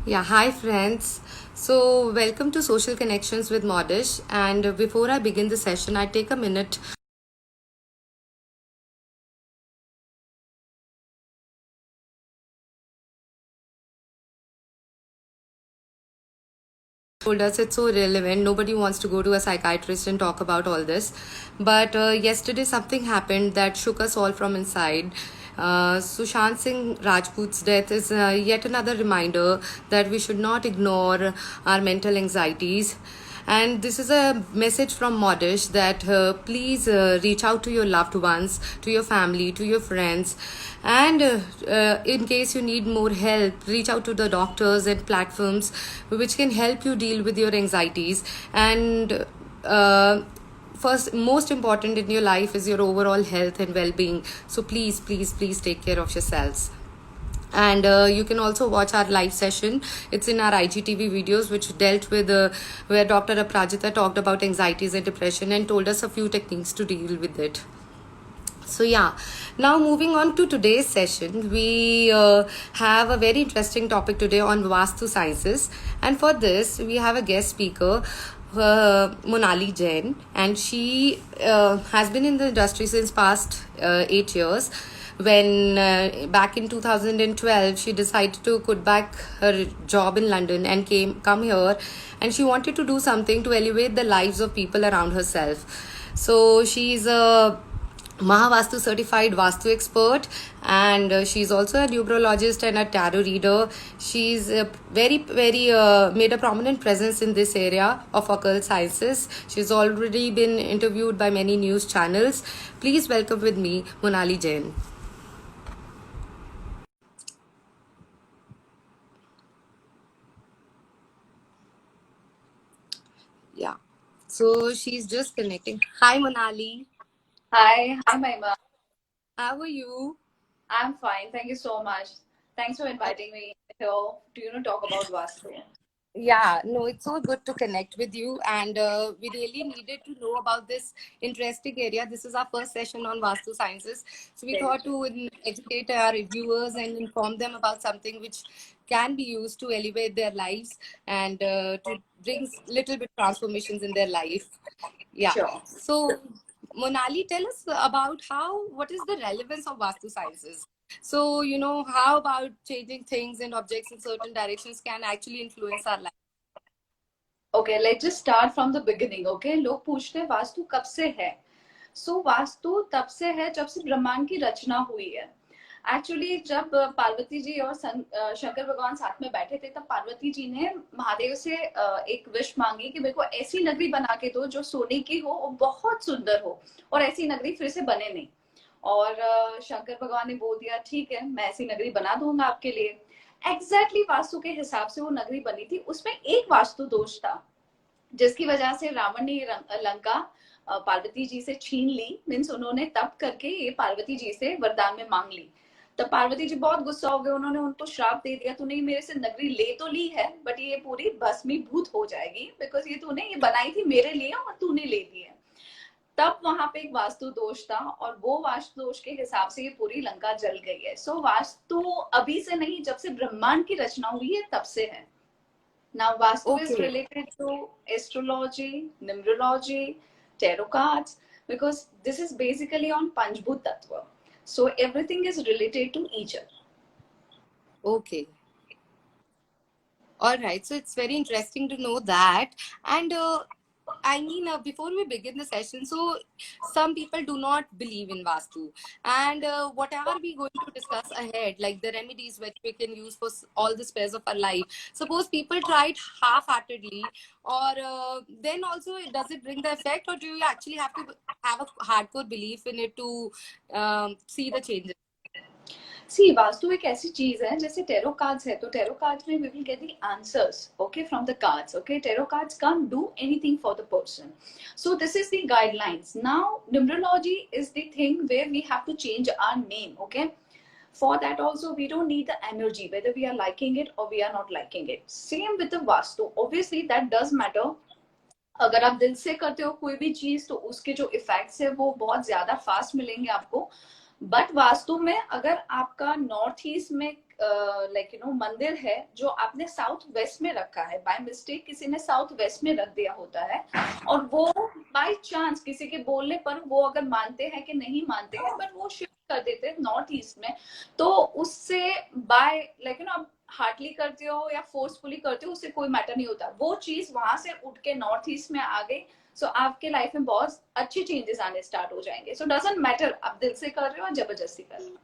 Yeah, hi friends. So, welcome to Social Connections with Modish. And before I begin the session, I take a minute told us it's so relevant. Nobody wants to go to a psychiatrist and talk about all this. But yesterday, something happened that shook us all from inside. Sushant Singh Rajput's death is yet another reminder that we should not ignore our mental anxieties. And this is a message from Modish that please reach out to your loved ones, to your family, to your friends. And in case you need more help, reach out to the doctors and platforms which can help you deal with your anxieties. And first, most important in your life is your overall health and well-being. So please take care of yourselves. And you can also watch our live session. It's in our IGTV videos, which dealt with where Dr. Aprajita talked about anxieties and depression and told us a few techniques to deal with it. So yeah, now moving on to today's session, we have a very interesting topic today on Vastu sciences, and for this we have a guest speaker, Monali Jain, and she has been in the industry since past 8 years. When back in 2012 she decided to put back her job in London and come here, and she wanted to do something to elevate the lives of people around herself. So she's a Mahavastu certified Vastu expert, and she's also a numerologist and a tarot reader. She's very made a prominent presence in this area of occult sciences. She's already been interviewed by many news channels. Please welcome with me Monali Jain. Yeah. So she's just connecting. Hi Monali. Hi, Maima. How are you? I'm fine. Thank you so much. Thanks for inviting me here to talk about Vastu. Yeah, no, it's so good to connect with you, and we really needed to know about this interesting area. This is our first session on Vastu Sciences, so we Very thought true. to educate our viewers and inform them about something which can be used to elevate their lives and to bring little bit transformations in their life. Yeah. Sure. So, Monali, tell us about what is the relevance of Vastu Sciences? So, how about changing things and objects in certain directions can actually influence our life? Okay, let's just start from the beginning. Okay, लोग पूछते हैं वास्तु कब से है? So vastu तब से है जब से ब्रह्मांड की रचना हुई है. एक्चुअली जब पार्वती जी और शंकर भगवान साथ में बैठे थे तब पार्वती जी ने महादेव से एक विश मांगी कि मेरे को ऐसी नगरी बना के दो जो सोने की हो और बहुत सुंदर हो और ऐसी नगरी फिर से बने नहीं. और शंकर भगवान ने बोल दिया ठीक है मैं ऐसी नगरी बना दूंगा आपके लिए. एग्जैक्टली वास्तु के हिसाब से वो नगरी बनी थी. उसमें एक वास्तु दोष था जिसकी वजह से रावण ने लंका पार्वती जी से छीन ली. मीन्स उन्होंने तप करके ये पार्वती जी से वरदान में मांग ली. तब पार्वती जी बहुत गुस्सा हो गए. उन्होंने उनको श्राप दे दिया तूने मेरे से नगरी ले तो ली है बट ये पूरी भस्मीभूत हो जाएगी बिकॉज ये तूने ये बनाई थी मेरे लिए और तूने ले ली है. तब वहां पे एक वास्तु दोष था और वो वास्तु दोष के हिसाब से ये पूरी लंका जल गई है. सो वास्तु अभी से नहीं जब से ब्रह्मांड की रचना हुई है तब से है. Now, Vastu is Okay. related to astrology, numerology, tarot cards, because this is basically on Panchbhut Tattva. So everything is related to each other. Okay. All right. So it's very interesting to know that. And I mean, before we begin the session, so some people do not believe in Vastu. And whatever we going to discuss ahead, like the remedies which we can use for all the spheres of our life, suppose people try it half-heartedly, or then also does it bring the effect, or do you actually have to have a hardcore belief in it to see the changes? सी वास्तु एक ऐसी चीज है जैसे tarot cards है तो tarot cards में we will get the answers okay from the cards. Okay, tarot cards can't do anything for the person. So this is the guidelines. Now numerology is the thing where we have to change our name. Okay, for that also we don't need the energy whether we are liking it or we are not liking it. Same with the vastu, obviously that does matter. अगर आप दिल से करते हो कोई भी चीज तो उसके जो इफेक्ट्स है वो बहुत ज्यादा फास्ट मिलेंगे आपको. बट वास्तु में अगर आपका नॉर्थ ईस्ट में लाइक मंदिर है जो आपने साउथ वेस्ट में रखा है, बाय मिस्टेक किसी ने साउथ वेस्ट में रख दिया होता है, और वो बाय चांस किसी के बोलने पर वो अगर मानते हैं कि नहीं मानते हैं, बट वो शिफ्ट कर देते हैं नॉर्थ ईस्ट में, तो उससे बाय आप हार्डली करते हो या फोर्सफुली करते हो, उससे कोई मैटर नहीं होता, वो चीज वहां से उठ के नॉर्थ ईस्ट में आ गई, सो आपके लाइफ में बहुत अच्छे चेंजेस आने स्टार्ट हो जाएंगे. सो डजंट मैटर आप दिल से कर रहे हो या जबरदस्ती कर रहे हो.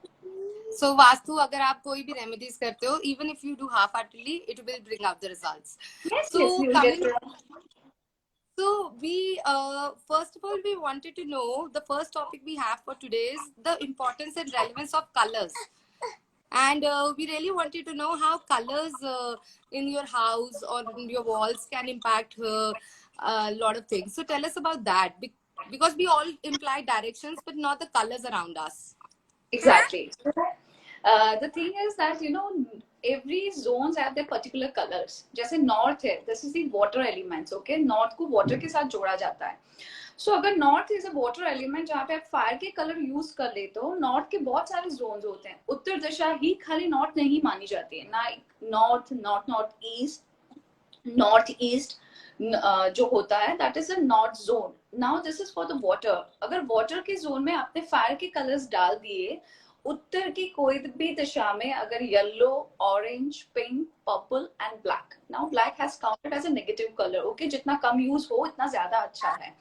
So वास्तु अगर आप कोई भी रेमेडीज करते हो, even if you do half-heartedly, it will bring out the results. Yes, So yes, you'll get coming, to. so we first of all we wanted to know, the first topic we have for today is the importance and relevance of colors. And we really wanted to know how colors in your house or in your walls can impact a lot of things. So tell us about that, because we all imply directions, but not the colors around us. Exactly. The thing is that every zones have their particular colors. जैसे north है, this is the water elements, okay? North को water के साथ जोड़ा जाता है. So अगर north is a water element जहाँ पे आप fire के color use कर लेते हो, north के बहुत सारे zones होते हैं. उत्तर दिशा ही खाली north नहीं मानी जाती है. ना north east, north east जो होता है, that is a north zone. Now this is for the water. अगर water के zone में आपने fire के colors डाल दिए, उत्तर की कोई भी दिशा में अगर yellow, orange, pink, purple and black, now black has counted as a negative colour, okay, जितना कम यूज हो उतना ज्यादा अच्छा है.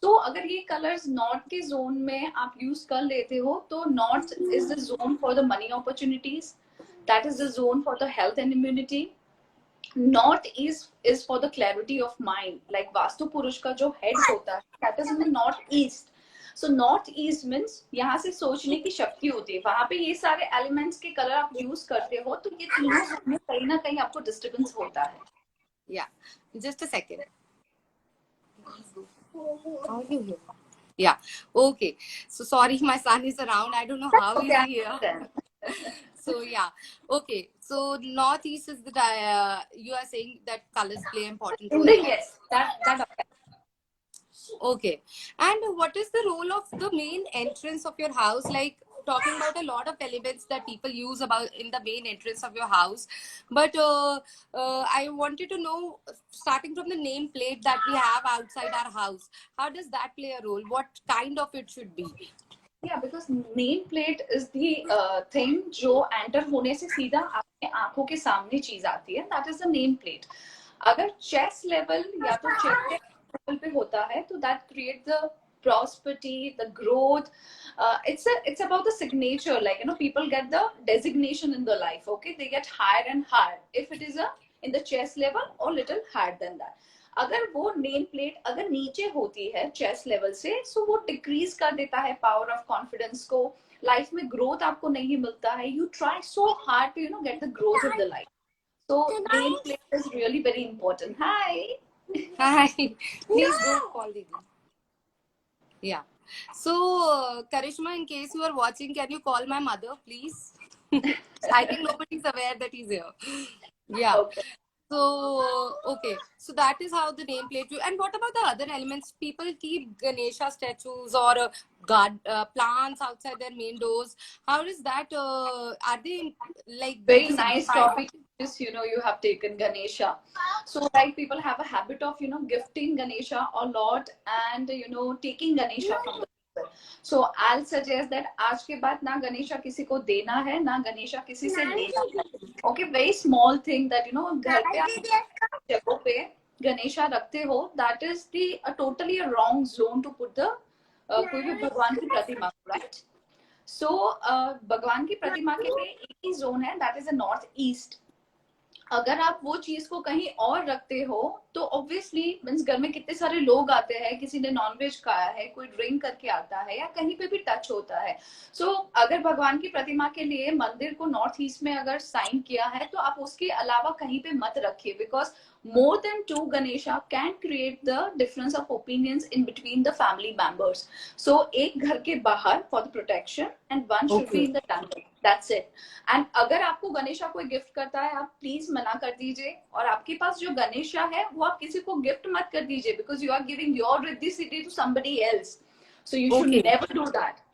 तो अगर ये कलर्स नॉर्थ के जोन में आप यूज कर लेते हो, तो north is the zone for the money opportunities, that is the zone for the health and immunity. North is for the clarity of mind, like vastu पुरुष का जो हेड होता है, that is in the north east. So north east means यहाँ से सोचने की शक्ति होती है, वहां पे ये सारे एलिमेंट्स के कलर आप यूज करते हो, तो ये तीनों में कहीं ना कहीं आपको डिस्टर्बेंस होता है. Yeah, just a second. How are you here? Yeah, okay. So sorry, my son is around. I don't know how is he here. So yeah, okay. So northeast is the you are saying that colors play important role. Yes, that Okay. And what is the role of the main entrance of your house? Like talking about a lot of elements that people use about in the main entrance of your house. But I wanted to know, starting from the nameplate that we have outside our house, how does that play a role? What kind of it should be? Yeah, because name plate is the thing जो enter होने से सीधा आपके आंखों के सामने चीज आती है, that is the name plate. अगर chest level या तो chest level पे होता है, तो that create the prosperity, the growth. It's about the signature, like people get the designation in the life, okay, they get higher and higher if it is in the chest level or little higher than that. अगर वो name plate अगर नीचे होती है chest level से, सो वो decrease कर देता है पावर ऑफ कॉन्फिडेंस को, लाइफ में ग्रोथ आपको नहीं मिलता है, you try so hard to get the growth in the life. So name plate is really very important. Hi, please don't call Didi. Yeah. So, Karishma, in case you are watching, can you call my mother, please? I think nobody's aware that he's here. Yeah. Okay. So, okay. So that is how the nameplate. And what about the other elements? People keep Ganesha statues or plants outside their main doors. How is that? Are they like very nice topic? Just you have taken Ganesha. So like people have a habit of gifting Ganesha a lot and taking Ganesha from the people. So I'll suggest that आज के बाद ना गणेशा किसी को देना है, ना गणेशा किसी से लेना है. Okay, very small thing that घर पे आप जगहों पे गणेशा रखते हो, that is the totally a wrong zone to put the कोई भी भगवान की प्रतिमा, right? So भगवान की प्रतिमा के लिए एक ही जोन है, that is the north east. अगर आप वो चीज को कहीं और रखते हो, तो ऑब्वियसली मीन्स घर में कितने सारे लोग आते हैं, किसी ने नॉनवेज खाया है, कोई ड्रिंक करके आता है, या कहीं पे भी टच होता है. सो अगर भगवान की प्रतिमा के लिए मंदिर को नॉर्थ ईस्ट में अगर साइन किया है, तो आप उसके अलावा कहीं पे मत रखिए, because more than 2 Ganesha can create the difference of opinions in between the family members. So एक घर के बाहर for the protection and one should be in the temple. That's it. And अगर आपको गणेशा कोई गिफ्ट करता है, आप प्लीज मना कर दीजिए. और आपके पास जो गणेशा है वो आप किसी को गिफ्ट मत कर दीजिए, because you are giving your riddhi siddhi to somebody else. So you should never do that.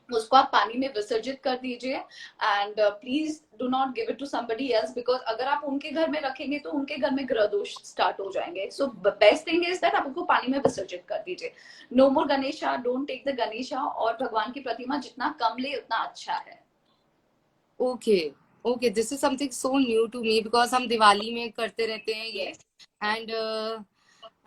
उसको आप पानी में विसर्जित कर दीजिए and please do not give it to somebody else, because अगर आप उनके घर में रखेंगे तो उनके घर में ग्रह दोष स्टार्ट हो जाएंगे. So best thing is that आप उसको पानी में विसर्जित कर दीजिए. No more Ganesha, don't take the Ganesha. और भगवान की प्रतिमा जितना कम ले उतना अच्छा है. Okay, okay, this is something so new to me because हम दिवाली में करते रहते हैं ये, Yes. and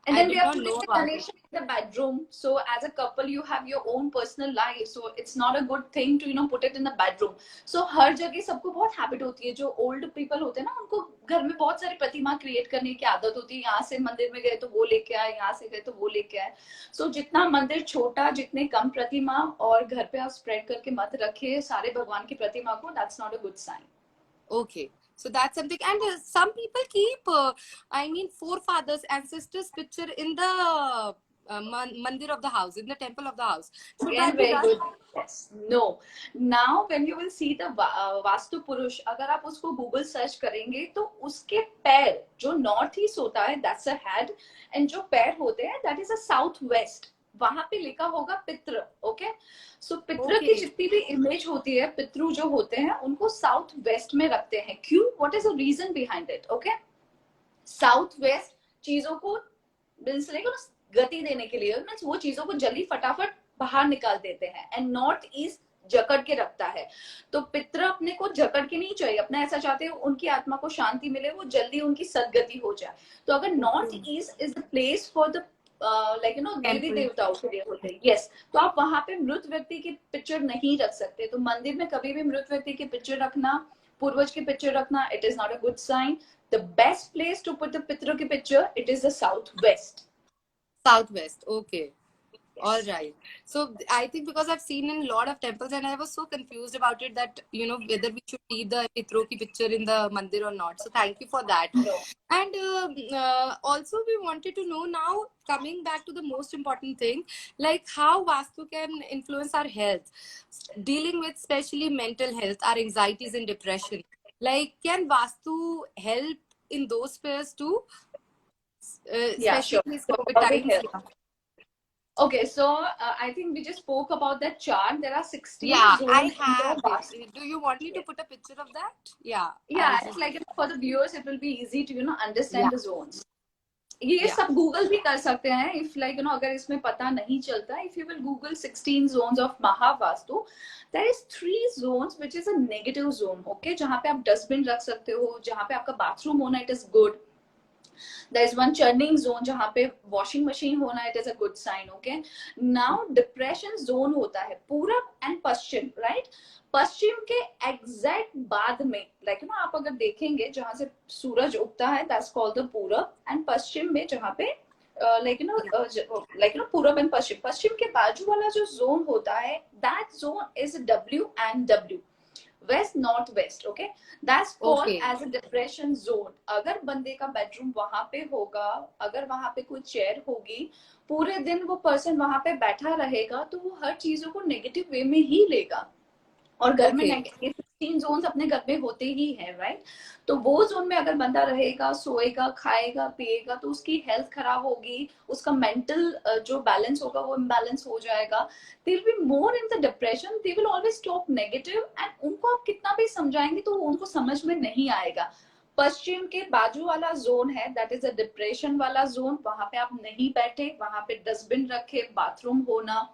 And I then we did are not putting know the about it. Ganesha in the bedroom. So as a couple, you have your own personal life. So it's not a good thing to put it in the bedroom. So हर जगह सबको बहुत habit होती है. जो old people होते हैं ना, उनको घर में बहुत सारी प्रतिमा क्रिएट करने की आदत होती है. यहाँ से मंदिर में गए तो वो लेके आए, यहाँ से गए तो वो लेके आए. सो जितना मंदिर छोटा, जितने कम प्रतिमा और घर पे आप स्प्रेड करके मत रखिए सारे भगवान की प्रतिमा को. That's not a good sign. Okay, so that's something, and some people keep, I mean, forefathers, ancestors' picture in the mandir of the house, in the temple of the house. Should Again, that be very done? good. Yes. No. Now, when you will see the vastu पुरुष, अगर आप उसको Google search करेंगे तो उसके पैर जो north east होता है, दैट्स अ हेड, एंड जो पैर होते हैं, that is a south west. वहां पे लिखा होगा पितृ. ओके. सो पितृ की Okay, जितनी भी इमेज होती है, पितृ जो होते हैं उनको साउथ वेस्ट में रखते हैं. क्यों? What is the reason behind it? Okay. South west चीजों को मीन्स गति देने के लिए, मीन्स वो चीजों को जल्दी फटाफट बाहर निकाल देते हैं. एंड नॉर्थ ईस्ट जकड़ के रखता है. तो पितृ अपने को जकड़ के नहीं चाहिए, अपना ऐसा चाहते हैं उनकी आत्मा को शांति मिले, वो जल्दी उनकी सदगति हो जाए. तो अगर north okay, east is the place for the Devi temple. देवताओं के लिए होते हैं. यस. तो आप वहां पे मृत व्यक्ति की पिक्चर नहीं रख सकते. तो मंदिर में कभी भी मृत व्यक्ति की पिक्चर रखना, पूर्वज की पिक्चर रखना, it is not a good sign. The best place to put the पितृ की picture, it is the south west. Southwest. Okay. All Yes. right. So I think because I've seen in a lot of temples and I was so confused about it that, whether we should see the Pitro ki picture in the mandir or not. So thank you for that. No. And also we wanted to know now, coming back to the most important thing, like how Vastu can influence our health, dealing with especially mental health, our anxieties and depression. Like, can Vastu help in those spheres too? Yeah, Especially sure. in these So COVID how it times. helps. Yeah. Okay, so I think we just spoke about that chart. There are 16 Yeah, zones I in have the Vastu. it. Do you want me to Yes. put a picture of that? Yeah, I'll Yeah, it's just. like for the viewers, it will be easy to Yeah, understand the zones. ये yeah. सब Google भी कर सकते हैं. If अगर इसमें पता नहीं चलता, if you will Google 16 zones of Mahavastu, there is 3 zones which is a negative zone. Okay, जहाँ पे आप डस्टबिन रख सकते हो, जहाँ पे आपका बाथरूम होना, it is good. there is one churning zone जहाँ पे washing machine होना, it is a good sign. Okay. Now depression zone होता है पूरब एंड पश्चिम, राइट. पश्चिम के एग्जैक्ट बाद में आप अगर देखेंगे जहां से सूरज उगता है, दैट्स कॉल्ड द पूरब. एंड पश्चिम में जहाँ पे पूरब एंड पश्चिम, पश्चिम के बाजू वाला जो जोन होता है, that zone is W and W, west north west. Okay. That's called Okay, as a depression zone. अगर बंदे का बेडरूम वहां पे होगा, अगर वहां पे कोई चेयर होगी, पूरे दिन वो पर्सन वहां पे बैठा रहेगा, तो वो हर चीजों को नेगेटिव वे में ही लेगा. और घर में okay, 16 जोन अपने घर में होते ही है, राइट. तो वो जोन में अगर बंदा रहेगा, सोएगा, खाएगा, पिएगा, तो उसकी हेल्थ खराब होगी, उसका मेंटल जो बैलेंस होगा वो इम्बैलेंस हो जाएगा. They will be more in the depression. They will always talk negative. And उनको आप कितना भी समझाएंगे तो उनको समझ में नहीं आएगा. पश्चिम के बाजू वाला जोन है, दैट इज अ डिप्रेशन वाला जोन. वहां पे आप नहीं बैठे, वहां पे डस्टबिन रखे, बाथरूम होना,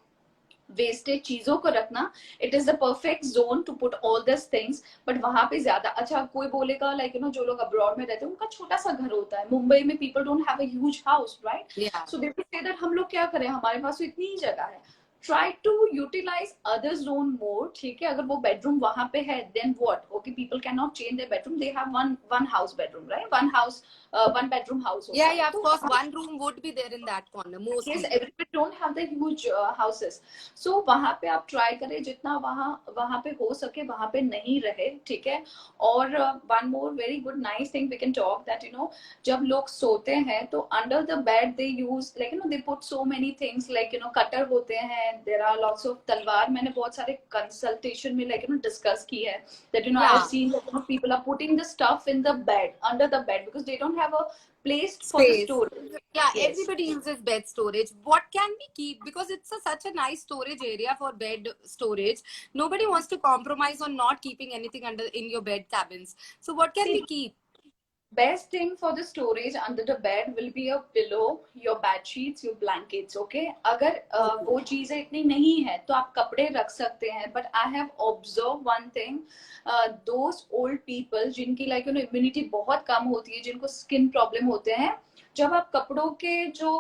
वेस्टेज चीजों को रखना, it is the perfect zone to put all this things. But वहां पे ज्यादा अच्छा कोई बोलेगा, जो लोग अब्रॉड में रहते हैं उनका छोटा सा घर होता है. मुंबई में people don't have a huge house, right. yeah. So they will say that हम लोग क्या करें, हमारे पास तो इतनी ही जगह है. Try to utilise other zone more. ठीक है, अगर वो बेडरूम वहां पे है, then what. Okay, people can not change their bedroom. They have one house bedroom, right. One bedroom house होता Yeah, है. yeah, of तो course, one room would be there in that corner, yes, mostly. everybody don't have the huge houses. So वहां पे आप try करें जितना वहां वहां पे हो सके वहां पे नहीं रहे. ठीक है. और one more very good nice thing we can talk that जब लोग सोते हैं तो under the bed they use they put so many things cutter होते हैं, हैं. There are lots of तलवार मैंने बहुत सारे consultation में like discuss की है that I have Yeah. seen that people are putting the stuff in the bed, under the bed, because they don't have a place for the Space. storage. Yeah, Yes. everybody uses bed storage. What can we keep? Because it's such a nice storage area for bed storage. Nobody wants to compromise on not keeping anything in your bed cabins. So what can we keep? Best thing for the storage under the bed will be your pillow, your bed sheets, your blankets. Okay, अगर वो चीजें इतनी नहीं है तो आप कपड़े रख सकते हैं. But I have observed one thing, those old people जिनकी like immunity बहुत कम होती है, जिनको skin problem होते हैं, जब आप कपड़ों के जो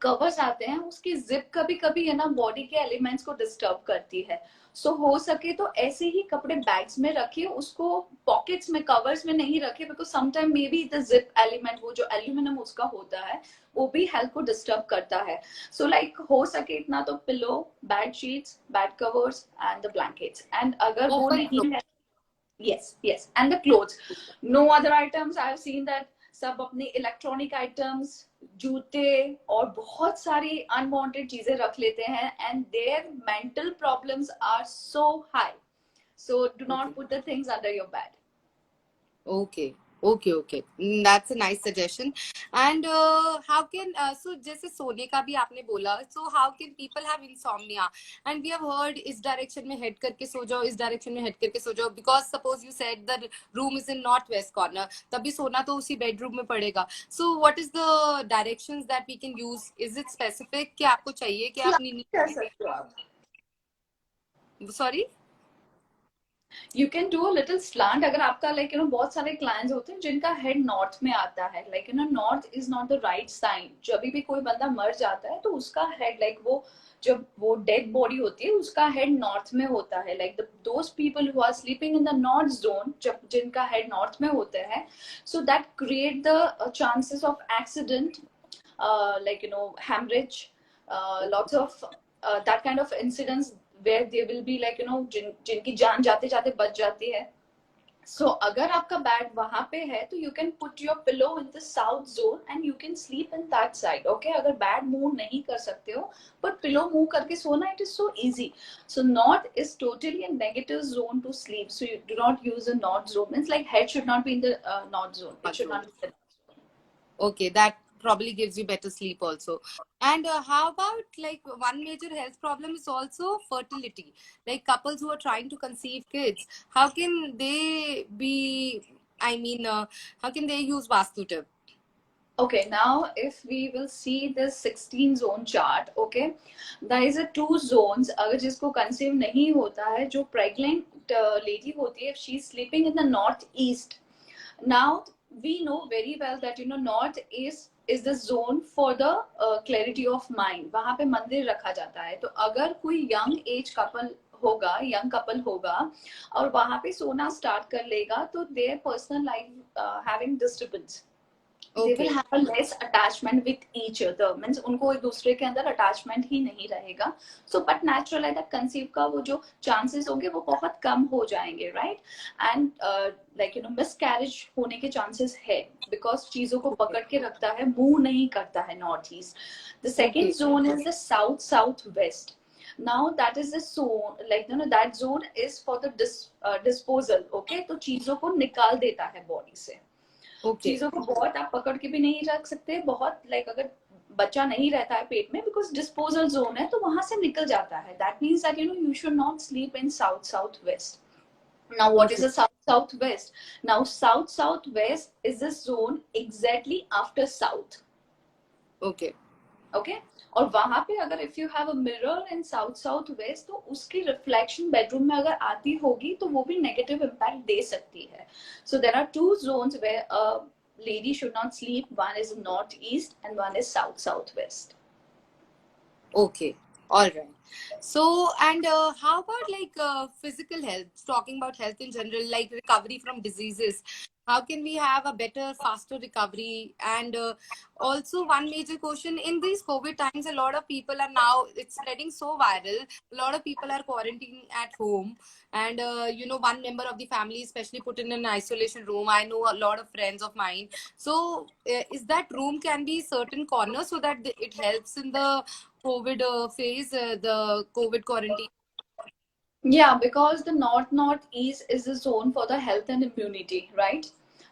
कवर्स आते हैं उसकी जिप कभी कभी है ना बॉडी के एलिमेंट्स को डिस्टर्ब करती है. सो हो सके तो ऐसे ही कपड़े बैग्स में रखिए, उसको पॉकेट्स में, कवर्स में नहीं रखिए, because sometime may be the zip element, वो जो एल्यूमिनियम उसका होता है, वो भी हेल्थ को डिस्टर्ब करता है. सो लाइक हो सके इतना तो pillow, bed sheets, bed covers and the blankets. And अगर वो नहीं है, yes, and the clothes, no other items. I have seen that सब अपने इलेक्ट्रॉनिक आइटम्स, जूते और बहुत सारी अनवांटेड चीजें रख लेते हैं, and their mental problems are so high. So do not put the things under your bed. Okay. That's a nice suggestion. And how can so जैसे सोने का भी आपने बोला, so how can people have insomnia? And we have heard इस direction में head करके सो जाओ, इस direction में head करके सो जाओ, because suppose you said the room is in northwest corner, तभी सोना तो उसी bedroom में पड़ेगा. So what is the directions that we can use? Is it specific कि आपको चाहिए कि आप नीचे कर सकते हो आप. Sorry? You can do a little slant. अगर आपका like बहुत सारे clients होते हैं जिनका head north में आता है, like north is not the right sign. जब भी कोई बंदा मर जाता है तो उसका head like वो जब वो dead body होती है उसका head north में होता है. Like those people who are sleeping in the north zone, जब जिनका head north में होता है, so that create the chances of accident, like hemorrhage, lots of that kind of incidents where they will be like जिनकी जान जाते जाते बच जाती है. So अगर आपका बेड वहां पे है तो you can put your pillow in the south zone and you can sleep in that side. Okay, अगर बेड मूव नहीं कर सकते हो but pillow मूव करके सोना, it is so easy. So north is totally a negative zone to sleep, so you do not use a north zone. It's like head should not be in the north zone. It should not be in the north zone. Okay, that probably gives you better sleep also. And how about like one major health problem is also fertility, like couples who are trying to conceive kids, how can they be, how can they use Vastu tip? Okay, now if we will see this 16 zone chart, okay, there is a 2 zones. अगर जिसको conceive नहीं होता है, जो pregnant lady होती है, if she is sleeping in the northeast. Now we know very well that north is the zone for the clarity of mind. वहां पे मंदिर रखा जाता है. तो अगर कोई young age couple होगा, young couple होगा और वहां पे सोना start कर लेगा, तो their personal life having disturbance. Okay. They will have a less attachment with each other. Means उनको एक दूसरे के अंदर attachment ही नहीं रहेगा. So but natural है that conceive का वो जो chances होंगे वो बहुत कम हो जाएंगे, right? And like miscarriage होने के chances है because चीजों को पकड़ के रखता है, move नहीं करता है north east. The second zone is the south southwest. Now that is the zone, like that zone is for the disposal. Okay, तो चीजों को निकाल देता है body से. चीजों को बहुत आप पकड़ के भी नहीं रख सकते, बहुत लाइक अगर बच्चा नहीं रहता है पेट में बिकॉज डिस्पोजल जोन है तो वहां से निकल जाता है. That means that you should not sleep in south south west. Now what is the south southwest? Now south southwest is the zone exactly after south. Okay, और वहां पे अगर if you have a mirror in south south west तो उसकी reflection bedroom में अगर आती होगी तो वो भी नेगेटिव इम्पैक्ट दे सकती है. So there are 2 zones where a lady should not sleep. One is north east and one is south southwest. Okay, all right. So, and how about like physical health? Talking about health in general, like recovery from diseases. How can we have a better, faster recovery? And also, one major question in these COVID times, a lot of people are now, it's spreading so viral. A lot of people are quarantining at home. And, one member of the family, especially put in an isolation room. I know a lot of friends of mine. So, is that room can be certain corner so that it helps in the COVID phase, the COVID quarantine? Yeah, because the northeast is the zone for the health and immunity, right?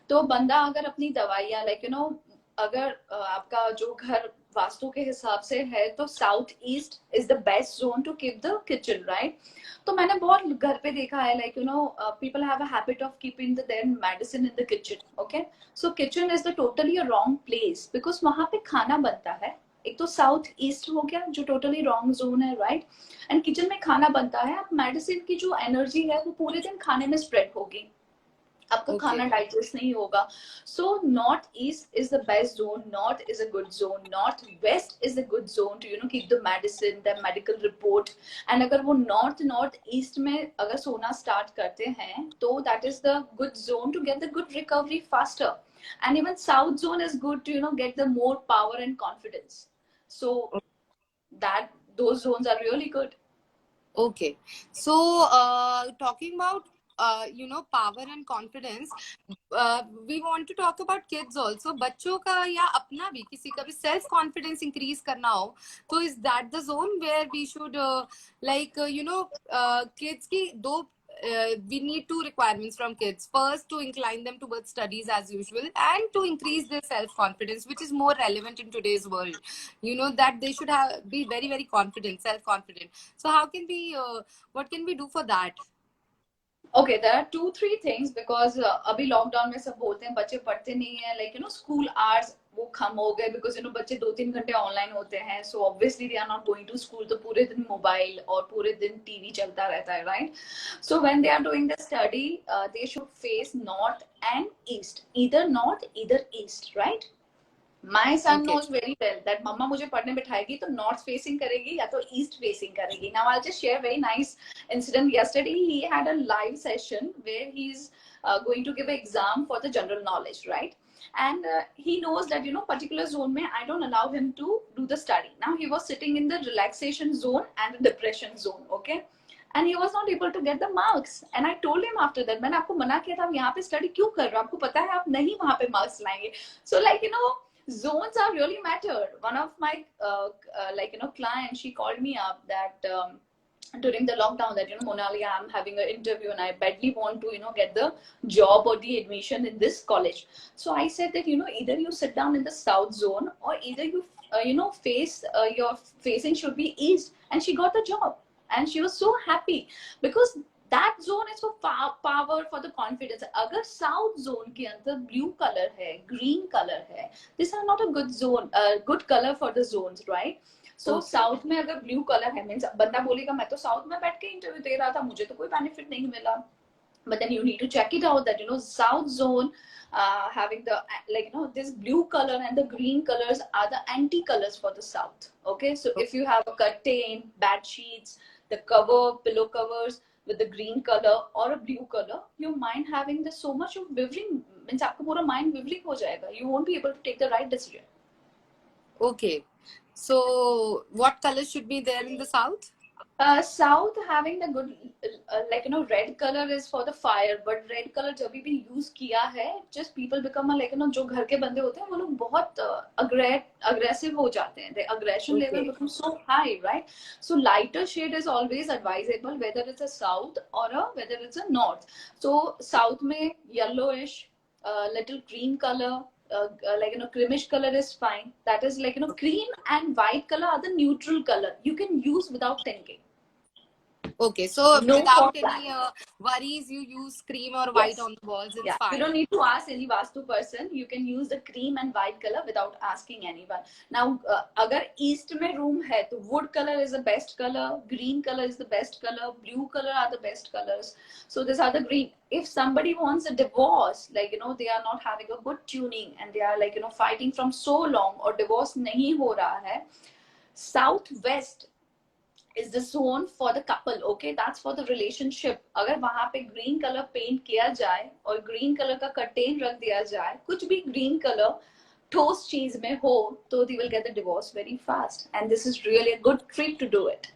तो बंदा अगर अपनी दवाइयाँ अगर आपका जो घर वास्तु के हिसाब से है तो south east is the best zone to keep the kitchen, right? तो मैंने बहुत घर पे देखा है people have a habit of keeping the their medicine in the kitchen, okay? So kitchen is the totally wrong place because वहां पे खाना बनता है। एक तो साउथ ईस्ट हो गया जो टोटली रॉन्ग जोन है, राइट? एंड किचन में खाना बनता है, आप मेडिसिन की जो एनर्जी है वो पूरे दिन खाने में स्प्रेड होगी, आपका Okay. खाना डाइजेस्ट नहीं होगा। So north east is the best zone, north is a good zone, north west is a good zone to keep the medicine, the medical report. And अगर वो नॉर्थ ईस्ट में अगर सोना स्टार्ट करते हैं तो that is the good zone to get the good recovery faster. And even south zone is good to get the more power and confidence. So that those zones are really good. Okay. So, talking about power and confidence, we want to talk about kids also. बच्चों का या अपना भी किसी का भी self confidence increase करना हो, तो is that the zone where we should kids की दो we need two requirements from kids. First, to incline them towards studies as usual, and to increase their self confidence, which is more relevant in today's world. That they should have be very very confident, self confident. So how can we what can we do for that? Okay, there are 2-3 things because अभी lockdown में सब बोलते हैं बच्चे पढ़ते नहीं है, school hours वो कम हो गए बिकॉज बच्चे 2-3 घंटे ऑनलाइन होते हैं, so obviously they are not going to school, तो पूरे दिन मोबाइल और पूरे दिन टीवी चलता रहता है, right? So when they are doing the study they should face north and east, either north either east, right? My son Okay. knows very well that मम्मा मुझे पढ़ने बिठाएगी तो नॉर्थ फेसिंग करेगी या तो ईस्ट फेसिंग करेगी. Now I'll just share a very nice incident. Yesterday he had a live session where he's going to give an exam for the general knowledge, right? And he knows that particular zone mein I don't allow him to do the study. Now he was sitting in the relaxation zone and the depression zone, okay? And he was not able to get the marks. And I told him after that, मैंने आपको मना किया था, आप यहाँ पे study क्यों कर रहे हो, आपको पता है आप नहीं वहाँ पे मार्क्स लाएंगे. So zones are really mattered. One of my clients, she called me up that during the lockdown that Monali, I'm having an interview and I badly want to get the job or the admission in this college. So I said that either you sit down in the south zone or either you face your facing should be east. And she got the job and she was so happy because that zone is for power, for the confidence. अगर south zone के अंदर blue color है, green color है, these are not a good zone, good color for the zones, right? So Okay. South में अगर blue colour है means बंदा बोलेगा मैं तो साउथ में बैठ के इंटरव्यू दे रहा था, मुझे तो कोई बेनिफिट नहीं मिला. But then you need to check it out that south zone having the this blue color and the green colors are the anti colors for the south, okay? So if you have a curtain, bed sheets, the cover, pillow covers with the green color or a blue color, your mind having the so much of wavering means आपका पूरा mind wavering हो जाएगा, you won't be able to take the right decision. Okay. So what colors should be there in the south? South having the good red color is for the fire, but red color जब भी use किया है just people become जो घर के बंदे होते हैं वो लोग बहुत aggressive हो जाते हैं, the aggression level becomes so high, right? So lighter shade is always advisable whether it's a south or whether it's a north. So south में yellowish, little green color, creamish color is fine. That is cream and white color are the neutral color you can use without thinking. Okay, so No without for any worries, you use cream or white Yes. on the walls. It's Yeah, you fine. don't need to ask any Vastu person. You can use the cream and white color without asking anyone. Now, agar east mein room hai, to wood color is the best color, green color is the best color, blue color are the best colors. So these are the green. If somebody wants a divorce, they are not having a good tuning and they are fighting from so long or divorce nahi ho raha hai, southwest is the zone for the couple. Okay, that's for the relationship. अगर वहां पे green color paint किया जाए और green color का curtain रख दिया जाए, कुछ भी green color ठोस चीज में हो, तो they will get the divorce very fast. And this is really a good trick to do it.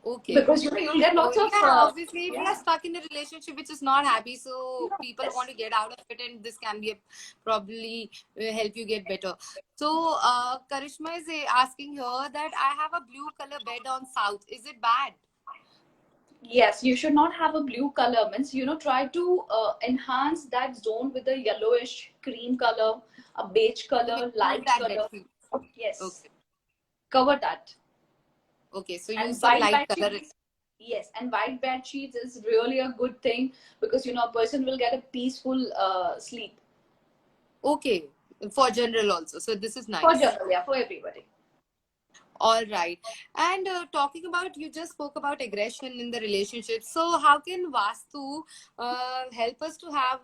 Okay. Because you'll get So lots of yeah, obviously, if you are yeah. stuck in a relationship which is not happy, so people Yes. want to get out of it, and this can be probably help you get better. So Karishma is asking here that I have a blue color bed on south. Is it bad? Yes, you should not have a blue color. Means, try to enhance that zone with a yellowish cream color, a beige So we color, remove light that bed color. sheet. Yes, Okay. cover that. Okay. So use And some white light bed color. sheets. Yes, and white bed sheets is really a good thing, because a person will get a peaceful sleep. Okay. For general also. So this is For nice. general, yeah, for everybody. All right. And talking about, you just spoke about aggression in the relationship. So, how can Vastu help us to have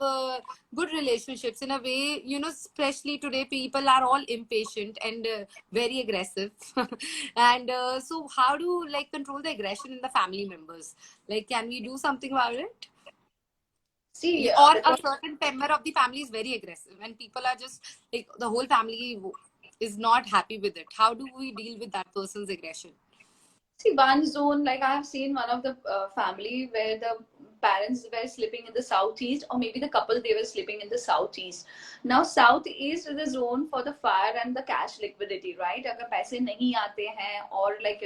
good relationships in a way, especially today, people are all impatient and very aggressive. And so, how do like control the aggression in the family members? Like, can we do something about it? See, Or a because certain member of the family is very aggressive and people are just like the whole family is not happy with it. How do we deal with that person's aggression? see, one zone, like I have seen one of the family where the parents were sleeping in the southeast, or maybe the couple, they were sleeping in the southeast. Now southeast is the zone for the fire and the cash liquidity, right? अगर पैसे नहीं आते हैं और like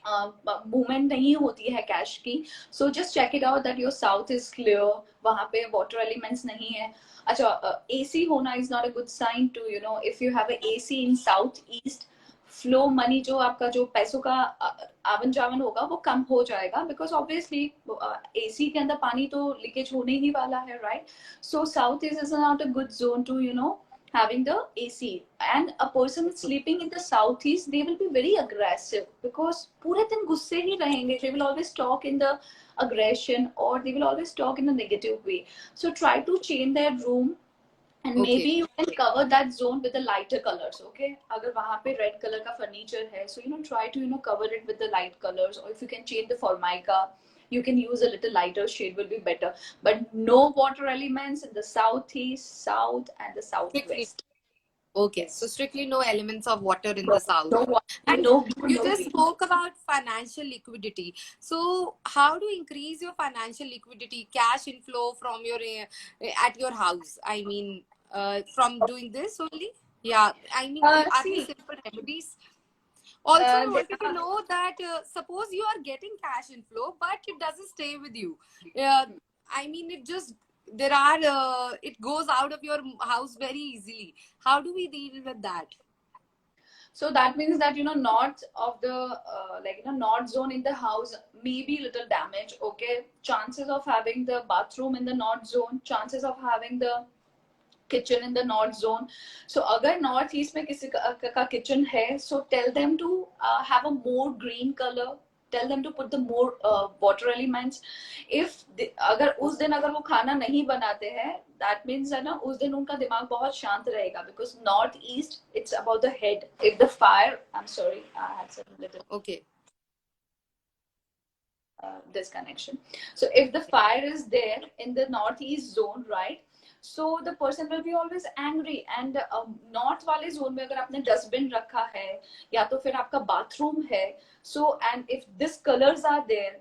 movement नहीं होती है cash की, so just check it out that your south is clear, वहां पे वाटर एलिमेंट्स नहीं है. अच्छा, एसी होना is not a good sign to if you have AC in south east, flow money, जो आपका जो पैसों का आवन जावन होगा वो कम हो जाएगा, बिकॉज ऑब्वियसली एसी के अंदर पानी तो लीकेज होने ही वाला है, right? So south is not a good zone to having the AC. And a person sleeping in the southeast, they will be very aggressive, because पूरे दिन गुस्से ही रहेंगे. They will always talk in the aggression, or they will always talk in a negative way. So try to change their room, and Okay. maybe you can cover that zone with the lighter colors. Okay, अगर वहाँ पे red color का furniture है, so try to cover it with the light colors, or if you can change the formica, you can use a little lighter shade, will be better. But no water elements in the southeast, south, and the Strictly. southwest. Okay, Yes. so strictly no elements of water in No, the south. no water, And no, you no just green. spoke about financial liquidity. So, how to increase your financial liquidity, cash inflow from your at your house? I mean, from doing this only? Yeah, I mean, are these See, simple remedies? Also, I there wanted to are, know that suppose you are getting cash inflow, but it doesn't stay with you. I mean, it just there are it goes out of your house very easily. How do we deal with that? so that means that north of the north zone in the house may be little damage. Okay, chances of having the bathroom in the north zone, chances of having the kitchen in the north zone. So अगर north east में किसी का kitchen है, so tell them to have a more green color, tell them to put the more water elements. If अगर उस दिन अगर वो खाना नहीं बनाते हैं, that means है ना, उस दिन उनका दिमाग बहुत शांत रहेगा, because north east, it's about the head. If the fire, I'm sorry, I had some little Okay. disconnection. So if the fire is there in the northeast zone, right, so the person will be always angry. And north वाले zone में अगर आपने dustbin रखा है, या तो फिर आपका bathroom है, so and if these colors are there,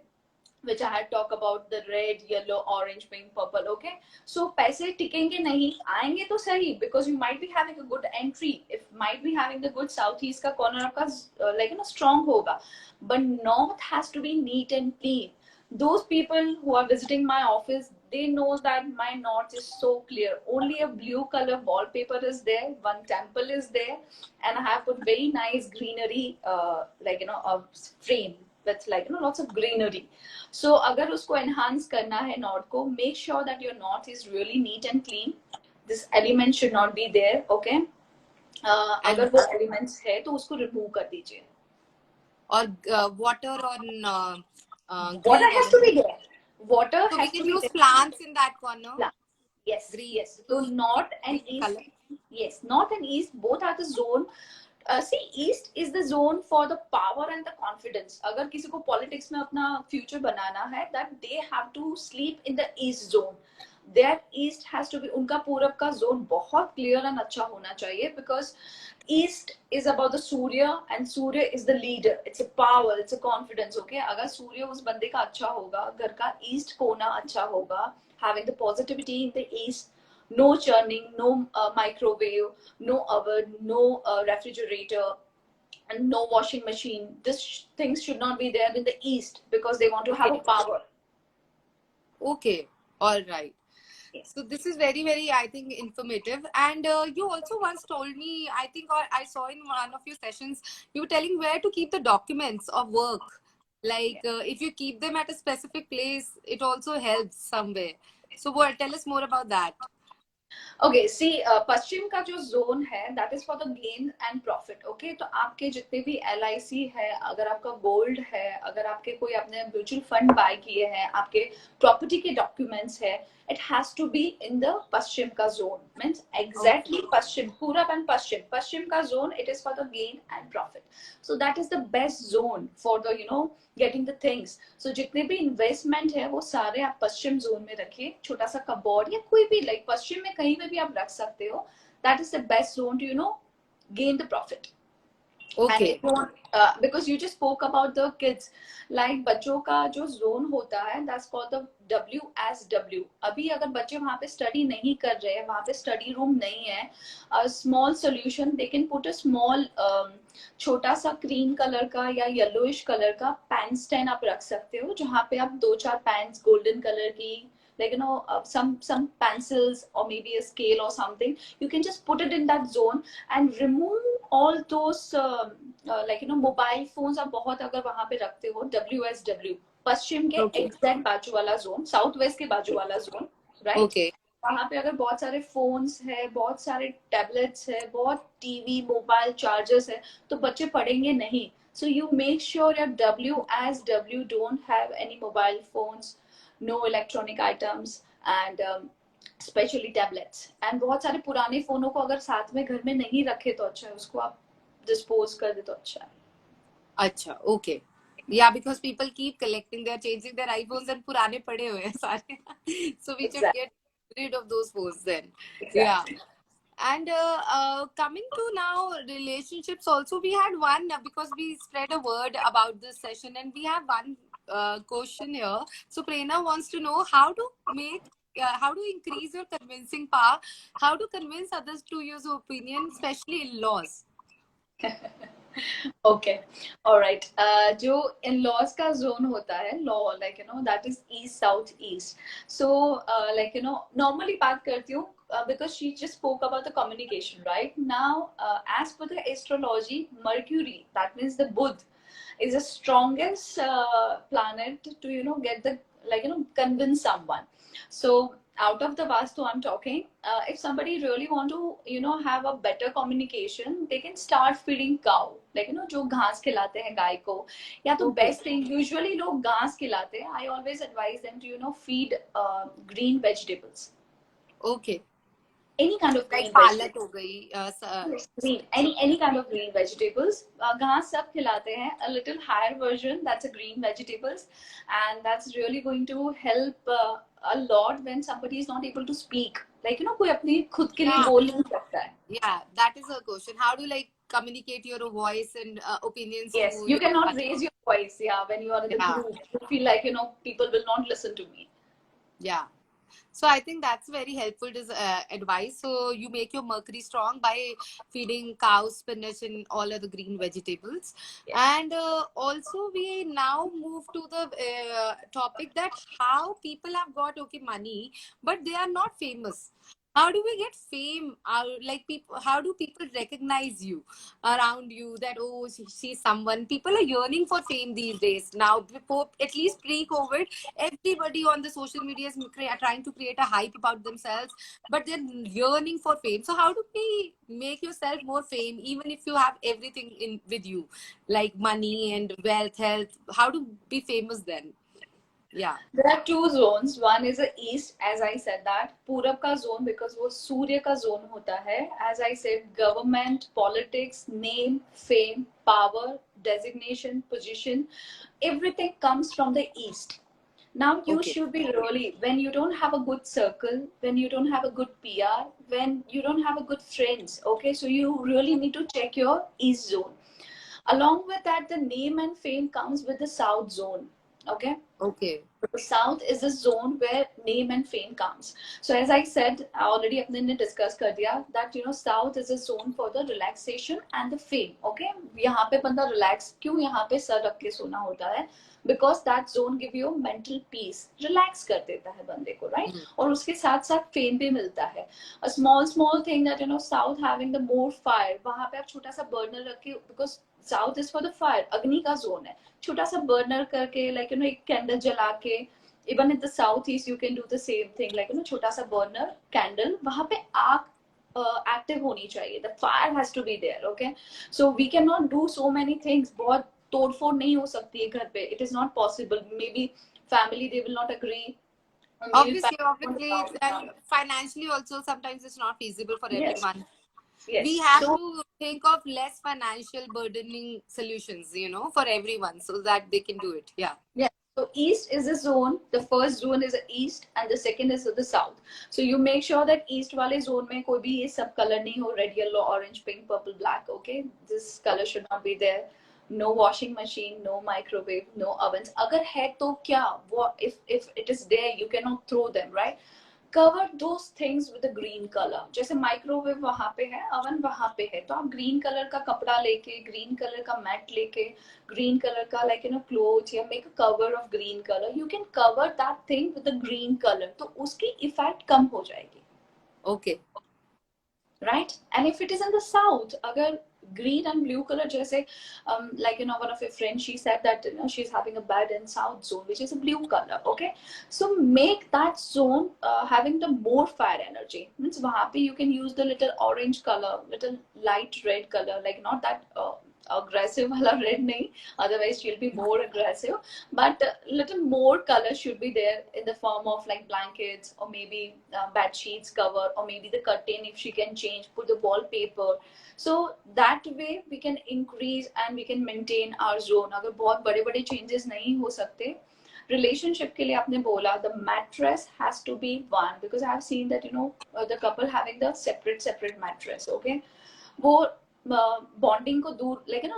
which I had talked about, the red, yellow, orange, pink, purple. Okay, so पैसे टिकेंगे नहीं, आएंगे तो सही, because you might be having a good entry, if might be having the good southeast का corner आपका strong होगा, but north has to be neat and clean. Those people who are visiting my office, they know that my north is so clear. Only a blue color wallpaper is there, one temple is there, and I have put very nice greenery, a frame with lots of greenery. So अगर उसको enhance करना है north को, make sure that your north is really neat and clean. This element should not be there. Okay, अगर वो elements है तो उसको remove कर दीजिए. Or water on Water green has to be element. there. Water So we has to can be use there. plants in that corner. Plant. Yes, Green. yes. So north and Green east. color. Yes, north and east both are the zone See, East is the zone for the power and the confidence. अगर किसी को politics में अपना future बनाना है, that they have to sleep in the East zone. Their East has to be, उनका पूरब का zone बहुत clear and अच्छा होना चाहिए, because East is about the Surya and Surya is the leader. It's a power, it's a confidence. Okay, अगर सूर्य उस बंदे का अच्छा होगा, घर का East कोना अच्छा होगा, having the positivity in the East, no churning, no microwave, no oven, no refrigerator, and no washing machine. Things should not be there in the East, because they want to have a Okay. power. Okay. All right. Yes. So this is very, very, I think, informative. And you also once told me, I think, or I saw in one of your sessions, you were telling where to keep the documents of work. Like if you keep them at a specific place, it also helps somewhere. So what? Tell us more about that. Okay see पश्चिम का जो zone है that is for the gain and profit. Okay, तो आपके जितने भी LIC है, अगर आपका गोल्ड है, अगर आपके कोई अपने म्यूचुअल फंड बाय किए हैं, आपके प्रॉपर्टी के डॉक्यूमेंट्स है, it has to be in the पश्चिम का जोन. मीन्स एग्जैक्टली पश्चिम, पूरब एंड पश्चिम. पश्चिम का zone, it is for the gain and profit. So that is the best zone for the getting the things. So जितने भी investment है वो सारे आप पश्चिम जोन में रखिए. छोटा सा कबोर्ड या कोई भी लाइक पश्चिम में कहीं में भी आप रख सकते हो. That is the best zone to gain the profit. Okay. And it won't, because you just spoke about the kids, like बच्चों का जो जोन होता है, that's called the WSW. अभी अगर बच्चे वहाँ पे स्टडी नहीं कर रहे हैं, वहाँ पे स्टडी रूम नहीं है, small solution they can put a small छोटा सा क्रीम कलर का या येलोइश कलर का पेन स्टैंड आप रख सकते हो, जहाँ पे आप 2-4 पेन्स गोल्डन कलर की, like some pencils or maybe a scale or something, you can just put it in that zone and remove all those mobile phones आप बहुत अगर वहां पे रखते हो. WSW पश्चिम के Okay. एग्जैक्ट बाजू वाला जोन, साउथ वेस्ट के बाजू वाला जोन, राइट. Okay. वहां पे अगर बहुत सारे फोन्स है, बहुत सारे टैबलेट्स है, बहुत टीवी मोबाइल चार्जर्स है, तो बच्चे पढ़ेंगे नहीं. So you make sure your WSW don't have any mobile phones, no electronic items, and specially tablets. And बहुत सारे पुराने फोनों को अगर साथ में घर में नहीं रखे तो अच्छा है, उसको आप डिस्पोज कर दे तो अच्छा है. अच्छा. Okay. Yeah, because people keep collecting, they're changing their iPhones and पुराने पड़े हुए हैं सारे. So we should Exactly. get rid of those phones then. Yeah. Exactly. And coming to now relationships also, we had one because we spread a word about this session, and we have one question here. So Prerna wants to know how to how to increase your convincing power, how to convince others to use your opinion, especially in-laws. Okay, all right. जो in-laws का zone होता है, law, like that is east south east. So normally बात करती हूँ, because she just spoke about the communication, right? Now as per the astrology, Mercury, that means the Buddha, is the strongest planet to get the convince someone. So out of the vastu I'm talking, if somebody really want to have a better communication, they can start feeding cow, like जो घास खिलाते हैं गाय को, या तो best thing, usually लोग घास खिलाते हैं. I always advise them to feed green vegetables. Okay. Any kind of green Like palak हो गई, green, any kind of green vegetables. घास सब खिलाते हैं. A little higher version, that's a green vegetables, and that's really going to help a lot when somebody is not able to speak. Like कोई अपनी खुद के लिए बोल नहीं सकता है. Yeah, that is a question. How do you communicate your voice and opinions? Yes, you cannot raise your voice. Yeah, when you are in the group, you feel like people will not listen to me. Yeah. So I think that's very helpful advice. So you make your Mercury strong by feeding cows spinach and all other green vegetables. Yes. And also we now move to the topic that how people have got money, but they are not famous. How do we get fame? How do people recognize you around you that, oh, she's someone? People are yearning for fame these days. Now, before, at least pre-COVID, everybody on the social media is trying to create a hype about themselves, but they're yearning for fame. So how do we make yourself more fame, even if you have everything with you, like money and wealth, health? How to be famous then? Yeah. There are two zones. One is the east, as I said that. पूरब का zone because वो सूर्य का zone होता है. As I said, government, politics, name, fame, power, designation, position, everything comes from the east. Now you Okay. should be really, when you don't have a good circle, when you don't have a good PR, when you don't have a good friends, okay, so you really need to check your east zone. Along with that, the name and fame comes with the south zone, okay. Okay. The south is the zone where name and fame comes. So as I said already, अपने ने discuss कर दिया that south is a zone for the relaxation and the fame. Okay, यहाँ पे बंदा relax क्यों यहाँ पे सर रख के सोना होता है? Because that zone give you mental peace, relax कर देता है बंदे को, right? और उसके साथ साथ fame भी मिलता है. A small thing that south having the more fire, वहाँ पे आप छोटा सा burner रख के, because south is for the fire, अग्नि का जोन है. छोटा सा बर्नर करके लाइक एक कैंडल जला के, even in the south east you can do the same thing, like छोटा सा बर्नर कैंडल, वहां पे आग एक्टिव होनी चाहिए. The fire has to be there. Okay, so we can not do so many things. बहुत तोड़फोड़ नहीं हो सकती है घर पे. It is not possible. Maybe family they will not agree. Obviously, and financially also sometimes it's not feasible for Yes, everyone. We yes. have So to think of less financial burdening solutions, for everyone so that they can do it. Yeah. yeah. So east is a zone. The first zone is the east, and the second is the south. So you make sure that east वाले zone में कोई भी ये सब color नहीं हो, red, yellow, orange, pink, purple, black. Okay, this color should not be there. No washing machine, no microwave, no ovens. अगर है तो क्या? What if it is there? You cannot throw them, right? Cover those things with green colour. जैसे microwave वहां पे है, oven वहां पे है, तो आप ग्रीन कलर का कपड़ा लेके, ग्रीन कलर का मैट लेके, ग्रीन कलर का लाइक क्लोथ या make a cover of green colour, you can cover that thing with green colour, तो उसकी इफेक्ट कम हो जाएगी. Okay. Right? And if it is in the south, agar green and blue color jaise, like one of your friends, she said that she's having a bed in south zone which is a blue color. Okay, so make that zone having the more fire energy. Means wahan pe you can use the little orange color, little light red color, like not that aggressive wala red nahi, otherwise she'll be more aggressive, but little more color should be there in the form of like blankets, or maybe bed sheets cover, or maybe the curtain if she can change, put the wallpaper. So that way we can increase and we can maintain our zone. अगर बहुत बड़े बड़े changes नहीं हो सकते, relationship के लिए आपने बोला the mattress has to be one, because I have seen that the couple having the separate mattress. Okay, वो बॉन्डिंग को दूर, लेकिन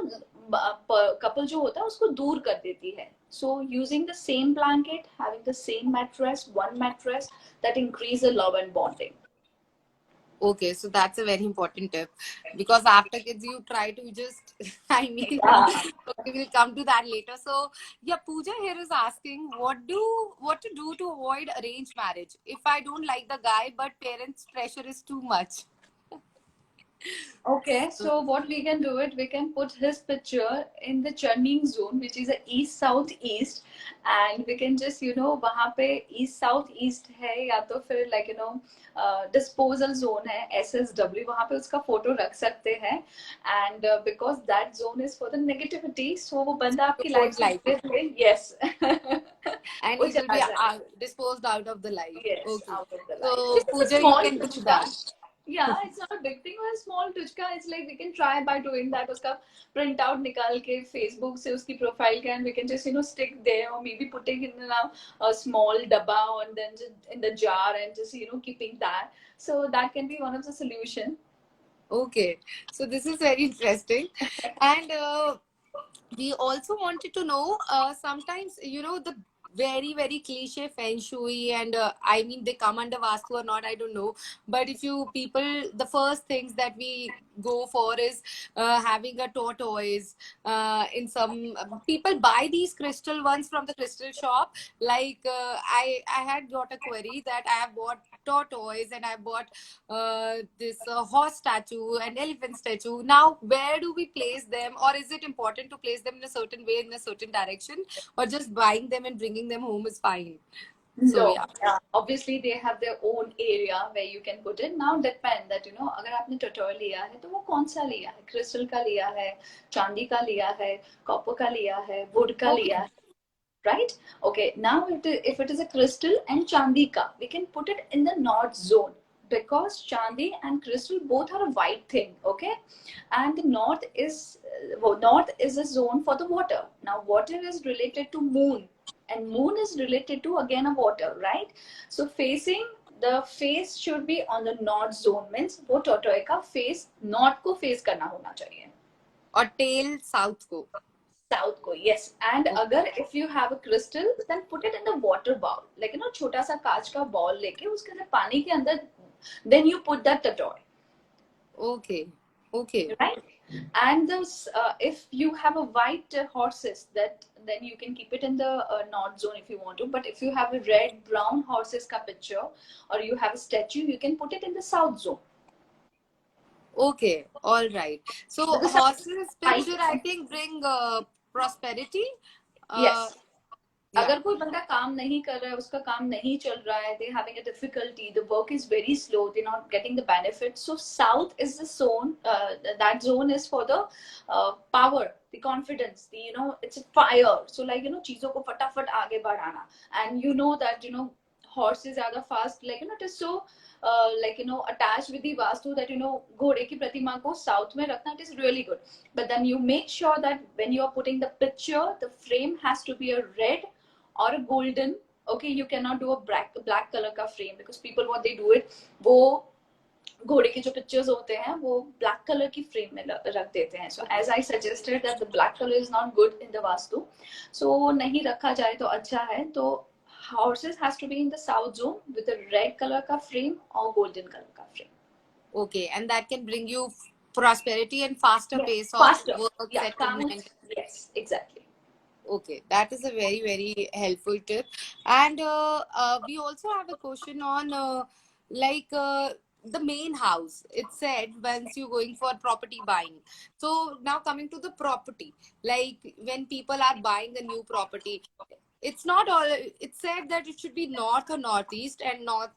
कपल जो होता है उसको दूर कर देती है. So using the same blanket, having the same mattress, one mattress, that increase the love and bonding. Okay, so that's a very important tip, because after kids you try to just I mean Yeah. we will come to that later. So yeah, Pooja here is asking what to do to avoid arranged marriage if I don't like the guy but parents pressure is too much. Okay, so what we can do it, we can put his picture in the churning zone, which is a east south east, and we can just वहाँ पे east south east है, या तो फिर like disposal zone है SSW, वहाँ पे उसका फोटो रख सकते हैं. And because that zone is for the negativity, so वो बंदा आपकी Won't लाइफ से like it. धीरे-धीरे, yes, And वो he will चला be जाए. disposed out of the life. Yes, Okay, out of the life. so This is a Pooja you small can do tuchka. that. Yeah, it's not a big thing or a small tuchka. It's like we can try by doing that. उसका print out निकाल के Facebook से उसकी profile का, and we can just stick there, or maybe putting in a small dabba and then just in the jar and just keeping that. So that can be one of the solution. Okay, so this is very interesting. And we also wanted to know sometimes the very cliche feng shui, and I mean they come under vastu or not, I don't know, but if you people, the first things that we go for is having a tortoise. In some people buy these crystal ones from the crystal shop, like I had got a query that I have bought tortoise and I bought this horse statue and elephant statue. Now, where do we place them, or is it important to place them in a certain way, in a certain direction, or just buying them and bringing them home is fine? So No, yeah. obviously they have their own area where you can put it. Now depend that अगर आपने टटोर लिया है तो वो कौन सा लिया है, क्रिस्टल का लिया है, चांदी का लिया है, कॉपर का लिया है, वुड का Okay. लिया है. right? Okay, now if it is a crystal and Chandika, we can put it in the north zone because Chandi and crystal both are a white thing, okay? And the north is a zone for the water. Now, water is related to moon, and moon is related to again a water, right? So facing the face should be on the north zone means वो टोटोए का face north को face करना होना चाहिए. और tell south को. South को, yes. And Okay. अगर if you have a crystal then put it in the water bowl, like you know छोटा सा कांच का बॉल लेके उसके अंदर पानी के अंदर देन यू पुट दैट टटॉय, Okay. Okay. right? And this if you have a white horses, that then you can keep it in the north zone if you want to, but if you have a red brown horses ka picture or you have a statue, you can put it in the south zone. Okay. All right. So Because horses picture, I I think, bring prosperity. yes, Yeah. अगर कोई बंदा काम नहीं कर रहा है, उसका काम नहीं चल रहा है, they having a difficulty, the work is very slow, they're not getting the benefit. So south is the zone, that zone is for the power, the confidence, the, you know, it's a fire. So like, you know, चीजों को फटाफट आगे बढ़ाना. And you know that, you know, horses are the fast, like, you know, it is so like, you know, attached with the vastu that, you know, घोड़े की प्रतिमा को south में रखना, it is really good. But then you make sure that when you are putting the picture, the frame has to be a red or a golden. Okay, you cannot do a black color का frame because people what they do it, वो घोड़े के जो pictures होते हैं वो black colour की frame में रख देते हैं. So as I suggested that the black colour is not good in the vastu, सो नहीं रखा जाए तो अच्छा है. तो horses has to be in the south zone with a red color ka frame or golden color ka frame. Okay. And that can bring you prosperity and faster Yes, pace of faster. work, Yeah, settlement. yes, exactly. Okay, that is a very, very helpful tip. And we also have a question on like the main house. It said once you're going for property buying. So now coming to the property, like when people are buying a new property, it's not all. It said that it should be north or northeast and not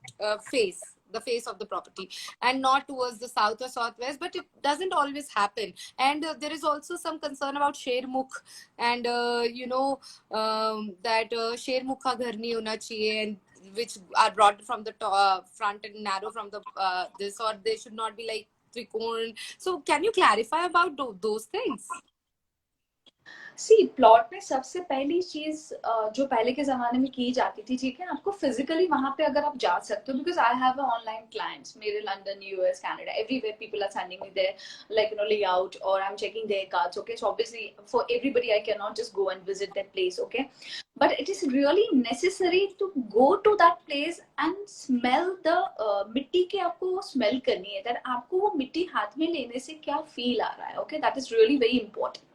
face the face of the property and not towards the south or southwest, but it doesn't always happen. And there is also some concern about shermukh and you know that shermukh ka ghar nahi hona chahiye, and which are broad from the front and narrow from the this, or they should not be like trikon. So can you clarify about those things? See plot में सबसे पहली चीज जो पहले के जमाने में की जाती थी, ठीक है, आपको फिजिकली वहां पे अगर आप जा सकते हो, because I have online clients, मेरे London, US, Canada, everywhere people are sending me their like, you know, layout, और I am checking their cards. Okay, so obviously for everybody I can not just go and visit that place. Okay, but it is really necessary to go to that place and smell the मिट्टी के, आपको वो smell करनी है, that आपको वो मिट्टी हाथ में लेने से क्या फील आ रहा है. Okay, that is really very important.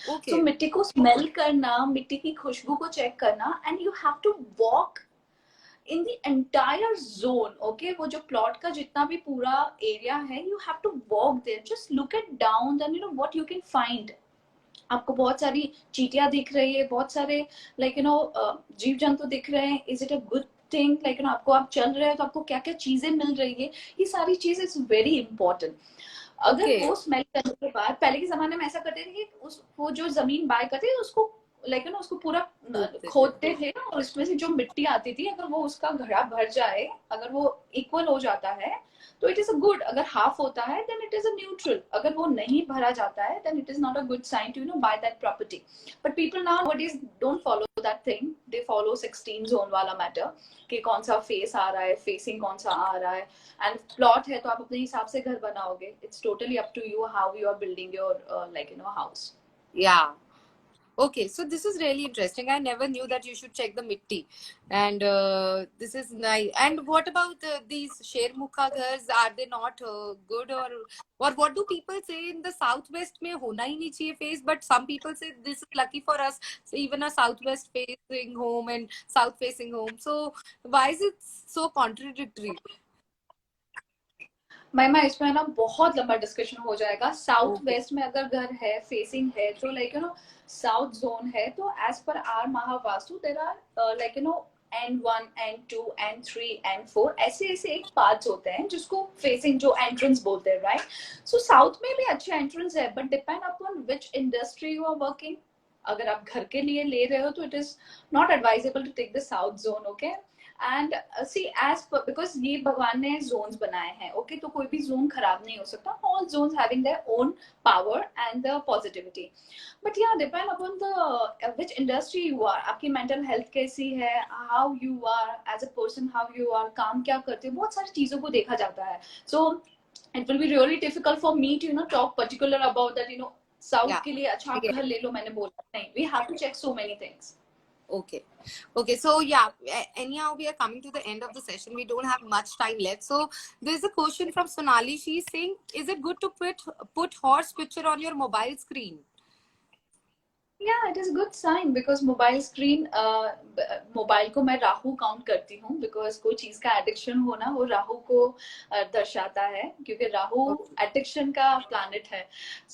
तो Okay. मिट्टी को स्मेल करना, मिट्टी की खुशबू को चेक करना, and you have to walk in the entire zone. Okay, वो जो प्लॉट का जितना भी पूरा एरिया है, you have to walk there, just look it down, then you know what you can find. आपको बहुत सारी चींटियां दिख रही है, बहुत सारे लाइक, यू नो, जीव जंतु दिख रहे हैं. Is it a good thing? Like, you no, आपको, आप चल रहे हो तो आपको क्या क्या चीजें मिल रही है, ये सारी चीज इज वेरी इंपॉर्टेंट. अगर Okay. वो स्मेल करने के बाद, पहले के जमाने में ऐसा करते थे कि वो जो जमीन बाय करते थे उसको लाइक, यू नो, उसको पूरा खोदते थे, और उसमें से जो मिट्टी आती थी, अगर वो उसका घड़ा भर जाए, अगर वो इक्वल हो जाता है तो इट इज अ गुड. अगर हाफ होता है then it is a neutral. अगर वो नहीं भरा जाता है then it is not a good sign to, you know, by that property. But people now what is don't follow that thing, they follow 16 zone वाला matter, कि कौन सा फेस आ रहा है, फेसिंग कौन सा आ रहा है. एंड प्लॉट है तो आप अपने हिसाब से घर बनाओगे. It's totally up to you how you are building your like, you know, house. Yeah. Okay, so this is really interesting. I never knew that you should check the mitti, and this is nice. And what about these shermukha ghars? Are they not good, or what do people say in the southwest? Mein hona hi nahi chahiye face, but some people say this is lucky for us. So even a southwest facing home and south facing home. So why is it so contradictory? महिमा, इसमें ना बहुत लंबा discussion हो जाएगा. South Okay. Waste में अगर घर है, फेसिंग है, तो like, you know, south zone है, तो as per our Mahavastu there are like, you know, N1, N2, N3, N4, ऐसे ऐसे एक पार्ट्स होते हैं जिसको फेसिंग, जो एंट्रेंस बोलते हैं, राइट? सो साउथ में भी अच्छे एंट्रेंस है, but depend upon which industry you are working. अगर आप घर के लिए ले रहे हो तो it is not advisable to take the south zone, okay? And see as because ये भगवान ने जोन्स बनाए हैं, ओके? तो कोई भी जोन खराब नहीं हो सकता, all zones having their own power and the positivity. But या depend upon the which industry you are, आपकी मेंटल हेल्थ कैसी है, how you are as a person, how you are, काम क्या करते हो, बहुत सारी चीजों को देखा जाता है। सो it will be really difficult for me to talk particular about that, south Yeah. के लिए अच्छा आप घर ले लो मैंने बोला नहीं, we have to check so many things. Okay. Okay. So yeah, anyhow, we are coming to the end of the session. We don't have much time left. So there's a question from Sonali. She's saying, is it good to put horse picture on your mobile screen? Yeah, it is a good sign because mobile screen, mobile को मैं Rahu count करती हूँ, because कोई चीज का addiction होना वो राहु को दर्शाता है, क्योंकि राहु एडिक्शन का प्लैनेट है।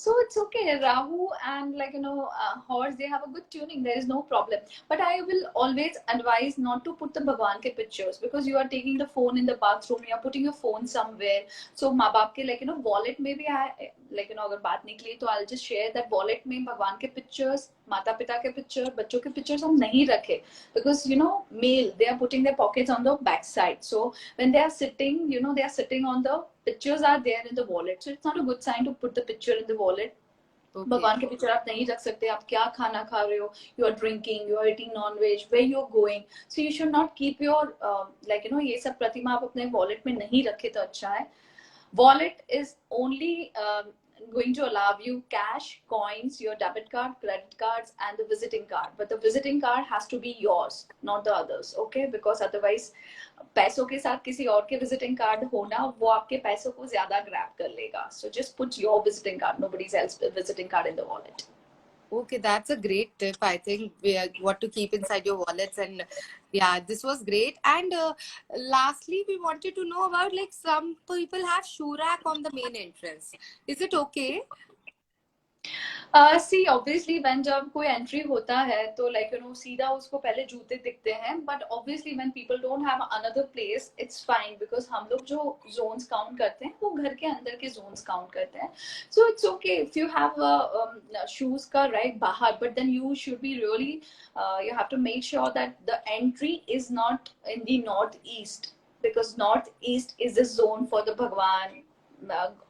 So it's okay, Rahu and like horse, they have a good tuning, there is no problem. But I will always advise not to put the भगवान के pictures, because you are taking the phone in the bathroom, you are putting your phone somewhere. So माँ बाप के wallet में भी अगर बात निकली तो I just share that wallet में भगवान के पिक्चर्स, माता पिता के पिक्चर, बच्चों के पिक्चर्स हम नहीं रखे, because male they are putting their pockets on the back side, so when they are sitting, they are sitting on the pictures are there in the wallet, so it's not a good sign to put the picture in the wallet. भगवान के picture आप नहीं रख सकते, आप क्या खाना खा रहे हो, you are drinking, you are eating non veg, where you are going, so you should not keep your ये सब प्रतिमा आप अपने वॉलेट में नहीं रखे तो अच्छा है। Wallet is only going to allow you cash, coins, your debit card, credit cards, and the visiting card. But the visiting card has to be yours, not the others, okay? Because otherwise, पैसों के साथ किसी और के visiting card होना, वो आपके पैसों को ज्यादा grab कर लेगा. So just put your visiting card, nobody's else visiting card in the wallet. Okay, that's a great tip. I think what to keep inside your wallets, and yeah, this was great. And lastly, we wanted to know about, like, some people have shoe rack on the main entrance. Is it okay? See obviously when जब कोई entry होता है तो सीधा उसको पहले जूते दिखते हैं, but obviously when people don't have another place it's fine, because हम लोग जो जोन्स काउंट करते हैं वो घर के अंदर के जोन्स काउंट करते हैं। So it's okay if you have shoes का राइट बाहर, but then you should be really you have to make sure that the entry is not in the north east, because north east is the zone for the Bhagwan.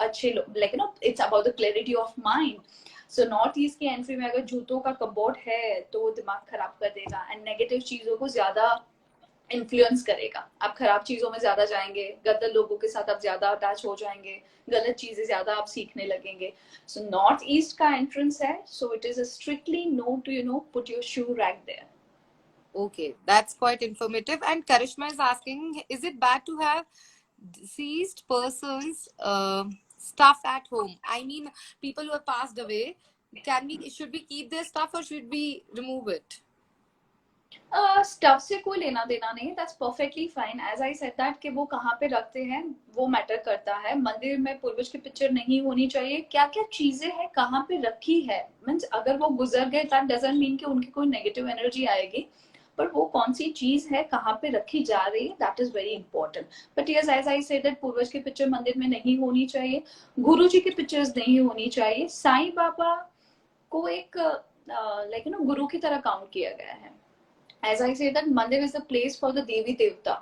अच्छे it's about the clarity of mind. So north east की entry में अगर जूतों का cupboard है तो वो दिमाग खराब कर देगा एंड नेगेटिव चीजों को ज्यादा इन्फ्लुएंस करेगा। आप खराब चीजों में ज्यादा जाएंगे, गलत लोगों के साथ आप ज्यादा अटैच हो जाएंगे, गलत चीजें ज्यादा आप सीखने लगेंगे। सो नॉर्थ ईस्ट का एंट्रेंस है, so it is strictly no to put your shoe rack there. Okay, that's quite informative. And Karishma is asking, is it bad to have deceased persons stuff at home? I mean, people who have passed away, should we keep their stuff or should we remove it? Stuff से कोई लेना देना नहीं, that's perfectly fine. As I said that कि वो कहाँ पे रखते हैं वो मैटर करता है। मंदिर में पूर्वज की पिक्चर नहीं होनी चाहिए। क्या क्या चीजें हैं, कहाँ पे रखी है, मीन्स अगर वो गुजर गए दैट डजंट मीन कि उनकी कोई नेगेटिव एनर्जी आएगी, बट वो कौन सी चीज है, कहाँ पे रखी जा रही है, that is very important. But yes, as I said that पूर्वज की पिक्चर मंदिर में नहीं होनी चाहिए, गुरु जी की पिक्चर्स नहीं होनी चाहिए। साईं बाबा को एक गुरु की तरह काउंट किया गया है। As I say that मंदिर is the place for the देवी देवता,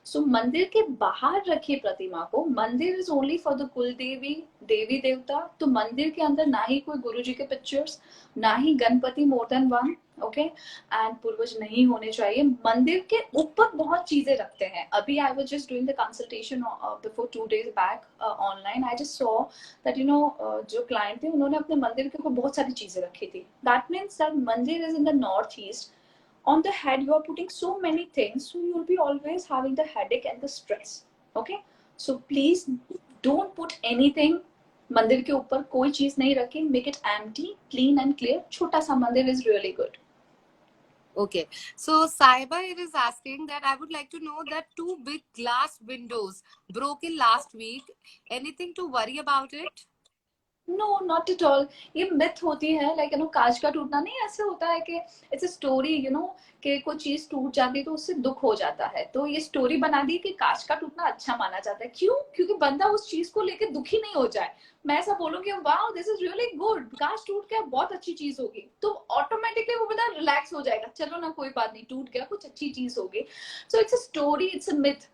so मंदिर के बाहर रखिए प्रतिमा को। मंदिर is only for the कुल देवी, देवी देवता। तो मंदिर के अंदर ना ही कोई गुरु जी के पिक्चर्स, ना ही Ganpati more than one, okay, and पूर्वज नहीं होने चाहिए। मंदिर के ऊपर बहुत चीजें रखते हैं। अभी I was just doing the consultation before 2 days back online, I just saw that जो क्लाइंट थे उन्होंने अपने मंदिर के ऊपर बहुत सारी चीजें रखी थी। दैट मीन्स दैट मंदिर is in the north east. On the head you are putting so many things, so you'll be always having the headache and the stress, okay? So please don't put anything मंदिर के ऊपर, कोई चीज नहीं रखें। make it empty, clean and clear। छोटा सा मंदिर is really good. Okay, so Saiba is asking that I would like to know that 2 big glass windows broken last week. Anything to worry about it? No not at all. ये myth होती है, like you no कांच का टूटना नहीं ऐसे होता है कि it's a story, you know कि कोई चीज टूट जाती है तो उससे दुख हो जाता है, तो ये स्टोरी बना दी कि कांच का टूटना अच्छा माना जाता है। क्यों? क्योंकि बंदा उस चीज को लेके दुखी नहीं हो जाए। मैं ऐसा बोलूंगी wow this is really good, कांच टूट गया बहुत अच्छी चीज होगी, तो ऑटोमेटिकली वो बंदा रिलैक्स हो जाएगा, चलो ना कोई बात नहीं, टूट गया कुछ अच्छी चीज होगी। So it's a story, it's a myth.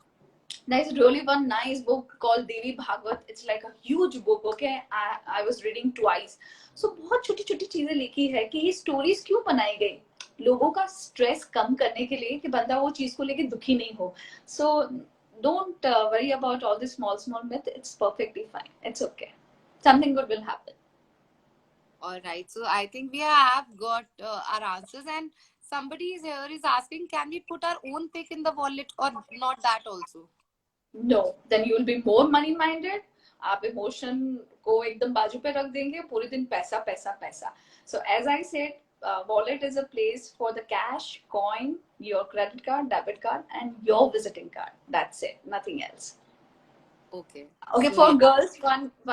There's really one nice book called Devi Bhagwat. It's like a huge book. Okay, I was reading twice. So बहुत छोटी छोटी चीजें लिखी है कि ये स्टोरीज क्यों बनाई गई, लोगों का स्ट्रेस कम करने के लिए कि बंदा वो चीज को लेके दुखी नहीं हो। So don't worry about all this small myth. It's perfectly fine. It's okay. Something good will happen. All right. So I think we have got our answers, and somebody is here is asking, can we put our own pick in the wallet or not that also? No, then you will be more money minded. आप emotion को एकदम बाजू पे रख देंगे, पूरे दिन पैसा पैसा पैसा। So as I said, wallet is a place for the cash, coin, your credit card, debit card, and your visiting card. That's it, nothing else. Okay. Okay, So for yeah. girls,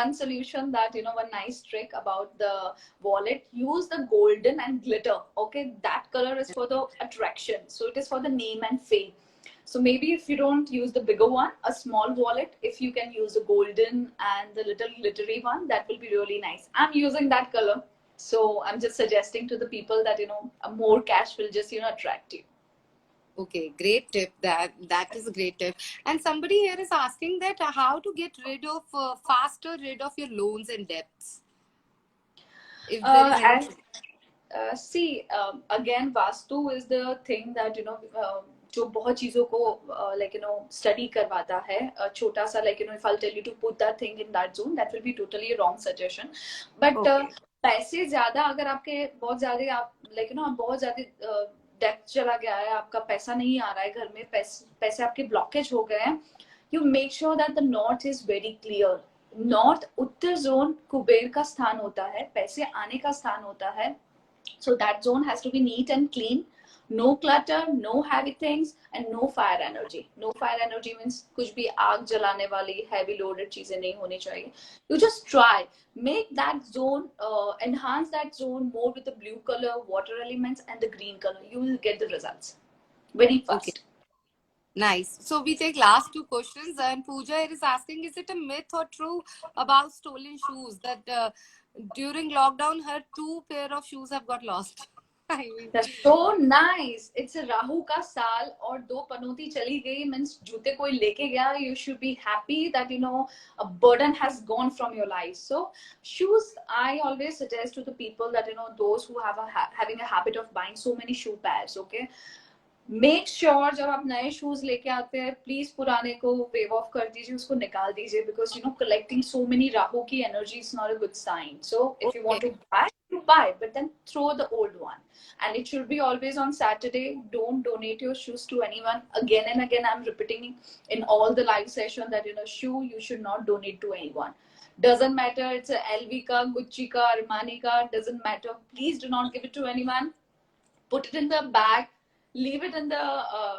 one solution that you know, one nice trick about the wallet, use the golden and glitter. Okay, that color is for the attraction, so it is for the name and fame. So maybe if you don't use the bigger one, a small wallet, if you can use the golden and the little glittery one, that will be really nice. I'm using that color, so I'm just suggesting to the people that you know, a more cash will just you know attract you. Okay, great tip. That is a great tip. And somebody here is asking that how to get rid of faster rid of your loans and debts. If there is any. And see, again, Vastu is the thing that you know, जो बहुत चीजों को like you know study करवाता है, छोटा सा like you know, if I'll tell you to put that thing in that zone, that will be totally a wrong suggestion. But Okay. पैसे ज्यादा अगर आपके बहुत ज्यादा आप like you know, आप बहुत ज्यादा डेप्थ चला गया है, आपका पैसा नहीं आ रहा है घर में, पैसे आपके ब्लॉकेज हो गए हैं, you make sure that the north is very clear. North Uttar zone Kuber का स्थान होता है, पैसे आने का स्थान होता है। So that zone has to be neat and clean. No clutter, no heavy things, and no fire energy. No fire energy means कुछ भी आग जलाने वाली heavy loaded चीजें नहीं होनी चाहिए. You just try. Make that zone, enhance that zone more with the blue color, water elements, and the green color. You will get the results very Okay. fast. Nice. So we take last two questions, and Pooja is asking, is it a myth or true about stolen shoes that during lockdown her 2 pair of shoes have got lost? I mean, That's so nice. It's a Rahu ka saal और दो पनौती चली गई means जूते कोई लेके गया. You should be happy that you know a burden has gone from your life. So shoes, I always suggest to the people that you know those who have having a habit of buying so many shoe pairs. Okay, make sure जब आप नए shoes लेके आते हैं please पुराने को wave of कर दीजिए, उसको निकाल दीजिए, because you know collecting so many Rahu की energy is not a good sign. So if you want okay. To buy you buy, but then throw the old one. And it should be always on Saturday. Don't donate your shoes to anyone. Again and again I'm repeating in all the live session that you know shoe you should not donate to anyone. Doesn't matter it's a LV ka, Gucci ka, Armani ka, doesn't matter, please do not give it to anyone. Put it in the bag, leave it in the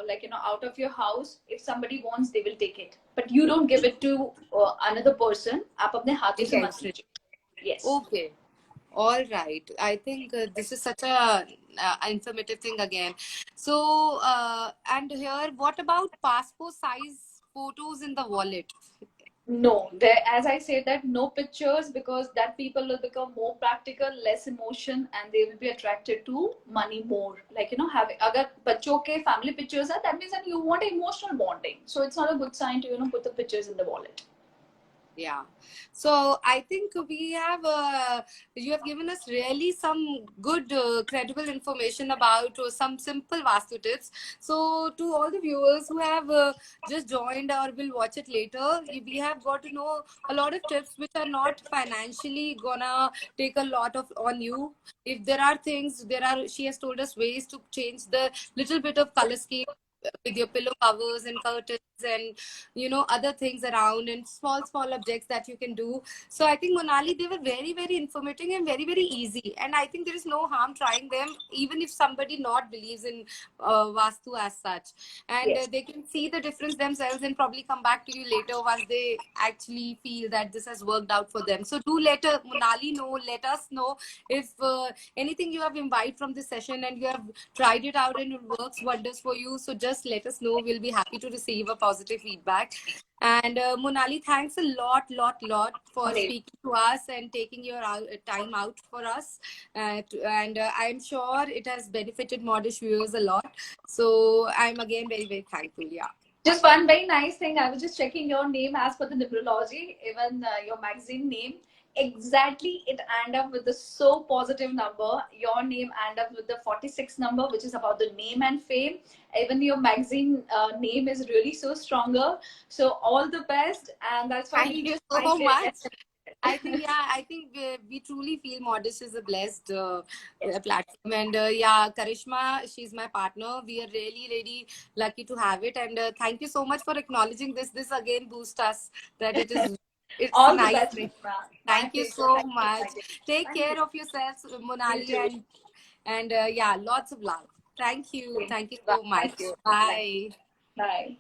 like you know out of your house. If somebody wants they will take it, but you don't give it to another person. आप अपने हाथों से मत Intention. लीजिए. Yes. Okay. All right. I think this is such a informative thing again. So, and here, what about passport size photos in the wallet? No, there, as I said, that no pictures, because that people will become more practical, less emotion, and they will be attracted to money more. Like you know, having अगर बच्चों के family pictures are, that means that you want emotional bonding. So it's not a good sign to you know put the pictures in the wallet. Yeah. So I think we have, you have given us really some good, credible information about some simple Vastu tips. So to all the viewers who have just joined or will watch it later, we have got to know a lot of tips which are not financially gonna take a lot of on you. If there are things, she has told us ways to change the little bit of color scheme. with your pillow covers and curtains and other things around, and small objects that you can do. So I think, Monali, they were very informative and very easy, and I think there is no harm trying them, even if somebody not believes in Vastu as such. And Yes. they can see the difference themselves and probably come back to you later once they actually feel that this has worked out for them. So do let Monali know, let us know if anything you have imbibed from this session and you have tried it out and it works wonders for you. So just let us know. We'll be happy to receive a positive feedback. And Monali, thanks a lot for Amazing. speaking to us and taking your time out for us. And I'm sure it has benefited Modish viewers a lot. So I'm again very thankful. Yeah. Just one very nice thing. I was just checking your name as per the numerology, even your magazine name. Exactly, it end up with the so positive number. Your name end up with the 46 number, which is about the name and fame. Even your magazine name is really so stronger. So all the best, and that's why Thank we you I so much. guess. I think, yeah, I think we truly feel Modish is a blessed Yes. platform. And yeah, Karishma, she's my partner. We are really lucky to have it. And thank you so much for acknowledging this. This again boosts us that it's a All the nice best, thing. Mishra. My Thank you pleasure. so Thank you for much. inviting. Take Thank you. care of yourselves, You Monali, too. and yeah, lots of love. Thank you. Thank you Bye. so much. Thank you. Bye. Bye. Bye.